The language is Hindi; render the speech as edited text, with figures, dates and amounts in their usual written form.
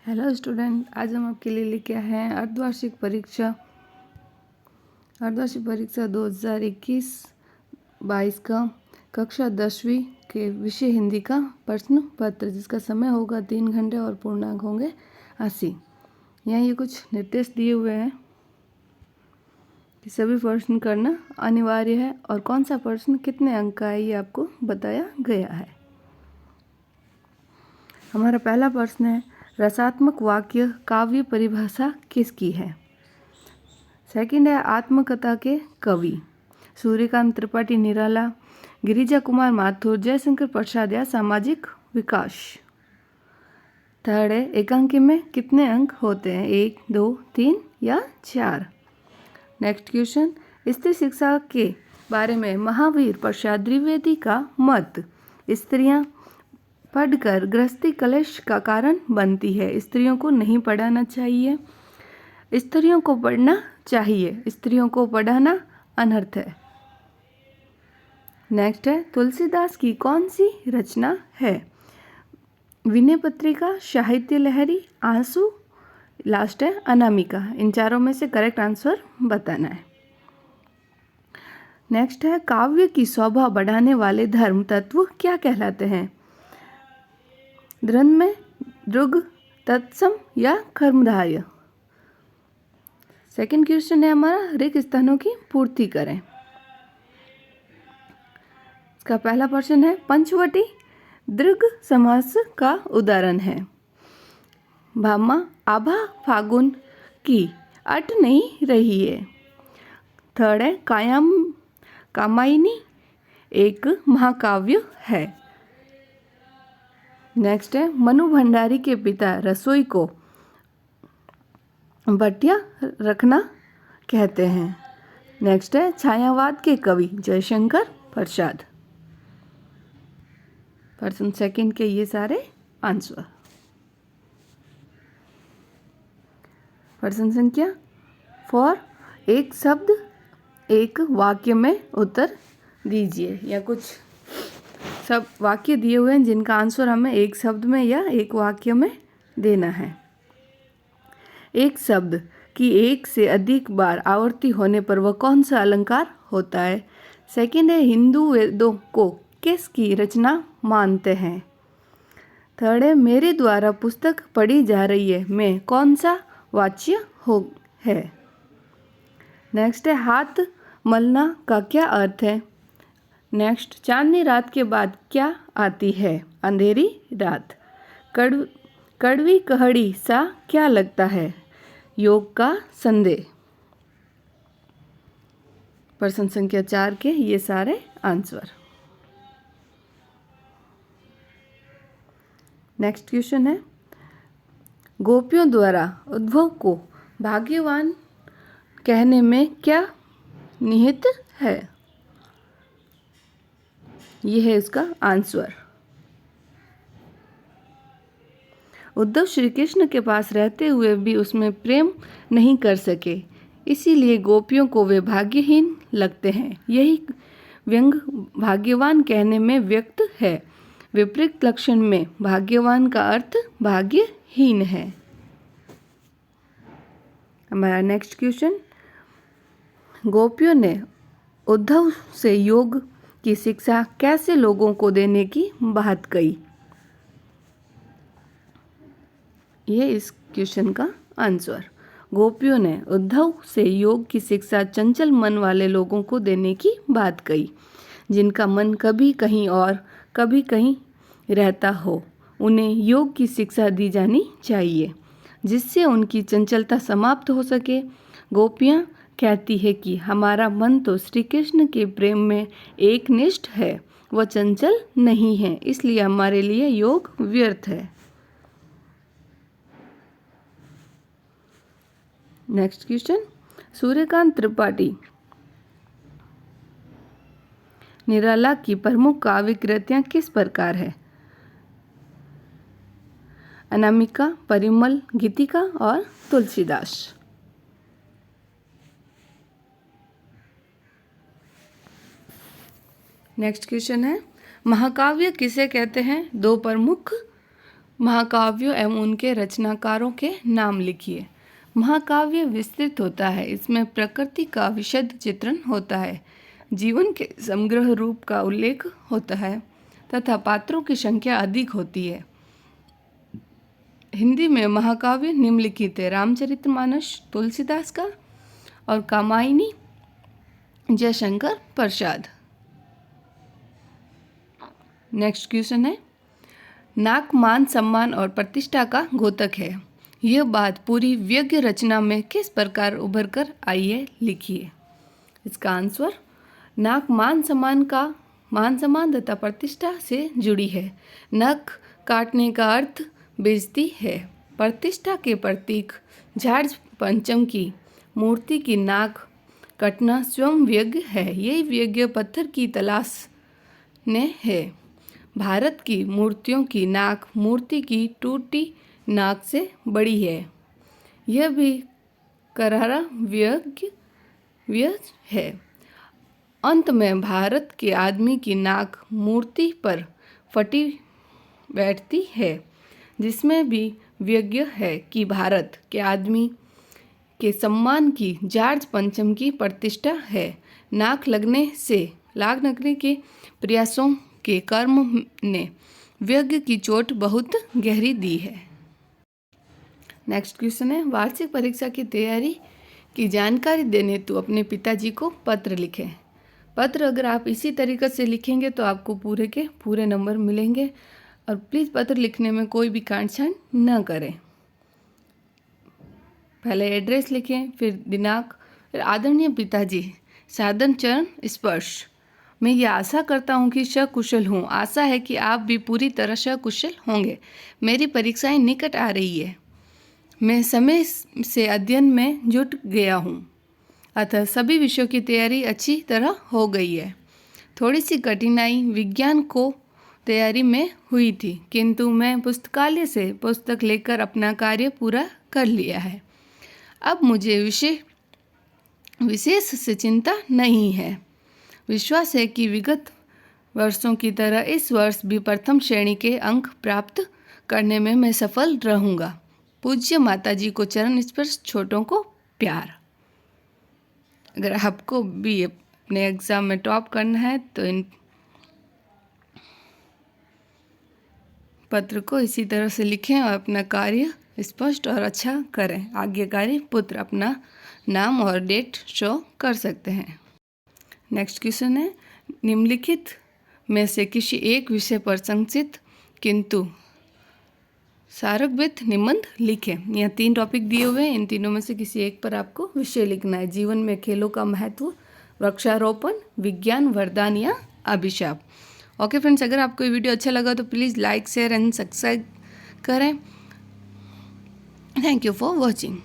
हेलो स्टूडेंट, आज हम आपके लिए लेके आए हैं अर्धवार्षिक परीक्षा 2021-22 का कक्षा 10वीं के विषय हिंदी का प्रश्न पत्र, जिसका समय होगा 3 घंटे और पूर्णांक होंगे 80। यहाँ ये कुछ निर्देश दिए हुए हैं कि सभी प्रश्न करना अनिवार्य है और कौन सा प्रश्न कितने अंक का है ये आपको बताया गया है। हमारा पहला प्रश्न है, रसात्मक वाक्य काव्य परिभाषा किसकी है? सेकंड है, आत्मकथा के कवि सूर्यकांत त्रिपाठी निराला, गिरिजा कुमार माथुर, जयशंकर प्रसाद या सामाजिक विकास। थर्ड है, एकांकी में कितने अंक होते हैं? 1, 2, 3 या 4। नेक्स्ट क्वेश्चन, स्त्री शिक्षा के बारे में महावीर प्रसाद द्विवेदी का मत, स्त्रियां पढ़कर गृहस्थी कलेश का कारण बनती है, स्त्रियों को नहीं पढ़ाना चाहिए, स्त्रियों को पढ़ना चाहिए, स्त्रियों को पढ़ाना अनर्थ है। नेक्स्ट है, तुलसीदास की कौन सी रचना है? विनय पत्रिका, साहित्य लहरी, आंसू, लास्ट है अनामिका। इन चारों में से करेक्ट आंसर बताना है। नेक्स्ट है, काव्य की शोभा बढ़ाने वाले धर्म तत्व क्या कहलाते हैं? द्वंद्व में दृग, तत्सम या कर्मधारय। सेकंड क्वेश्चन है हमारा, रिक्त स्थानों की पूर्ति करें। इसका पहला प्रश्न है, पंचवटी दृग समास का उदाहरण है। भामा आभा फागुन की अट नहीं रही है। थर्ड है, कामायनी एक महाकाव्य है। नेक्स्ट है, मनु भंडारी के पिता रसोई को भटिया रखना कहते हैं। नेक्स्ट है, छायावाद के कवि जयशंकर प्रसाद। प्रश्न सेकंड के ये सारे आंसर। प्रश्न संख्या 4, एक शब्द एक वाक्य में उत्तर दीजिए। या कुछ सब वाक्य दिए हुए हैं जिनका आंसर हमें एक शब्द में या एक वाक्य में देना है। एक शब्द की एक से अधिक बार आवर्ती होने पर वह कौन सा अलंकार होता है? सेकंड है, हिंदू वेदों को किसकी रचना मानते हैं? थर्ड है, मेरे द्वारा पुस्तक पढ़ी जा रही है में कौन सा वाच्य हो है? नेक्स्ट है, हाथ मलना का क्या अर्थ है? नेक्स्ट, चांदनी रात के बाद क्या आती है? अंधेरी रात। कड़वी कहाड़ी सा क्या लगता है? योग का संदेह। प्रश्न संख्या 4 के ये सारे आंसर। नेक्स्ट क्वेश्चन है, गोपियों द्वारा उद्धव को भाग्यवान कहने में क्या निहित है? यह है इसका आंसर। उद्धव श्री कृष्ण के पास रहते हुए भी उसमें प्रेम नहीं कर सके, इसीलिए गोपियों को वे भाग्यहीन लगते हैं। यही व्यंग भाग्यवान कहने में व्यक्त है। विपरीत लक्षण में भाग्यवान का अर्थ भाग्यहीन है। हमारा नेक्स्ट क्वेश्चन, गोपियों ने उद्धव से योग की शिक्षा कैसे लोगों को देने की बात कही? ये इस क्वेश्चन का आंसर। गोपियों ने उद्धव से योग की शिक्षा चंचल मन वाले लोगों को देने की बात कही, जिनका मन कभी कहीं और कभी कहीं रहता हो। उन्हें योग की शिक्षा दी जानी चाहिए, जिससे उनकी चंचलता समाप्त हो सके। गोपियाँ कहती है कि हमारा मन तो श्री कृष्ण के प्रेम में एकनिष्ठ है, वह चंचल नहीं है, इसलिए हमारे लिए योग व्यर्थ है। नेक्स्ट क्वेश्चन, सूर्यकांत त्रिपाठी निराला की प्रमुख काव्य कृतियां किस प्रकार है? अनामिका, परिमल, गीतिका और तुलसीदास। नेक्स्ट क्वेश्चन है, महाकाव्य किसे कहते हैं? 2 प्रमुख महाकाव्यों एवं उनके रचनाकारों के नाम लिखिए। महाकाव्य विस्तृत होता है, इसमें प्रकृति का विशद चित्रण होता है, जीवन के समग्र रूप का उल्लेख होता है तथा पात्रों की संख्या अधिक होती है। हिंदी में महाकाव्य निम्नलिखित है: रामचरितमानस तुलसीदास का और कामायनी जयशंकर प्रसाद। नेक्स्ट क्वेश्चन है, नाक मान सम्मान और प्रतिष्ठा का द्योतक है। यह बात पूरी व्यंग्य रचना में किस प्रकार उभर कर आई है, लिखिए। इसका आंसर, नाक मान सम्मान तथा प्रतिष्ठा से जुड़ी है। नख काटने का अर्थ बेइज्जती है। प्रतिष्ठा के प्रतीक जार्ज पंचम की मूर्ति की नाक कटना स्वयं व्यंग्य है। यही व्यंग्य पत्थर की तलाश ने है। भारत की मूर्तियों की नाक मूर्ति की टूटी नाक से बड़ी है। यह भी करारा व्यंग्य है। अंत में भारत के आदमी की नाक मूर्ति पर फटी बैठती है, जिसमें भी व्यंग्य है कि भारत के आदमी के सम्मान की जॉर्ज पंचम की प्रतिष्ठा है। नाक लगने के प्रयासों के कर्म ने व्यंग्य की चोट बहुत गहरी दी है। नेक्स्ट क्वेश्चन है, वार्षिक परीक्षा की तैयारी की जानकारी देने हेतु अपने पिताजी को पत्र लिखें। पत्र अगर आप इसी तरीके से लिखेंगे तो आपको पूरे के पूरे नंबर मिलेंगे। और प्लीज़ पत्र लिखने में कोई भी कांटछांट न करें। पहले एड्रेस लिखें, फिर दिनांक, फिर आदरणीय पिताजी, सादर चरण स्पर्श। मैं ये आशा करता हूँ कि सकुशल हूँ। आशा है कि आप भी पूरी तरह सकुशल होंगे। मेरी परीक्षाएं निकट आ रही है। मैं समय से अध्ययन में जुट गया हूँ, अतः सभी विषयों की तैयारी अच्छी तरह हो गई है। थोड़ी सी कठिनाई विज्ञान को तैयारी में हुई थी, किंतु मैं पुस्तकालय से पुस्तक लेकर अपना कार्य पूरा कर लिया है। अब मुझे विशेष से चिंता नहीं है। विश्वास है कि विगत वर्षों की तरह इस वर्ष भी प्रथम श्रेणी के अंक प्राप्त करने में मैं सफल रहूँगा। पूज्य माताजी को चरण स्पर्श, छोटों को प्यार। अगर आपको भी अपने एग्ज़ाम में टॉप करना है तो इन पत्र को इसी तरह से लिखें और अपना कार्य स्पष्ट और अच्छा करें। आज्ञाकारी पुत्र अपना नाम और डेट शो कर सकते हैं। नेक्स्ट क्वेश्चन है, निम्नलिखित में से किसी एक विषय पर संक्षिप्त किंतु सारगर्भित निबंध लिखें। यहाँ 3 टॉपिक दिए हुए हैं, इन तीनों में से किसी एक पर आपको विषय लिखना है। जीवन में खेलों का महत्व, वृक्षारोपण, विज्ञान वरदान या अभिशाप। ओके फ्रेंड्स, अगर आपको ये वीडियो अच्छा लगा तो please like, share and subscribe करें। Thank you for watching.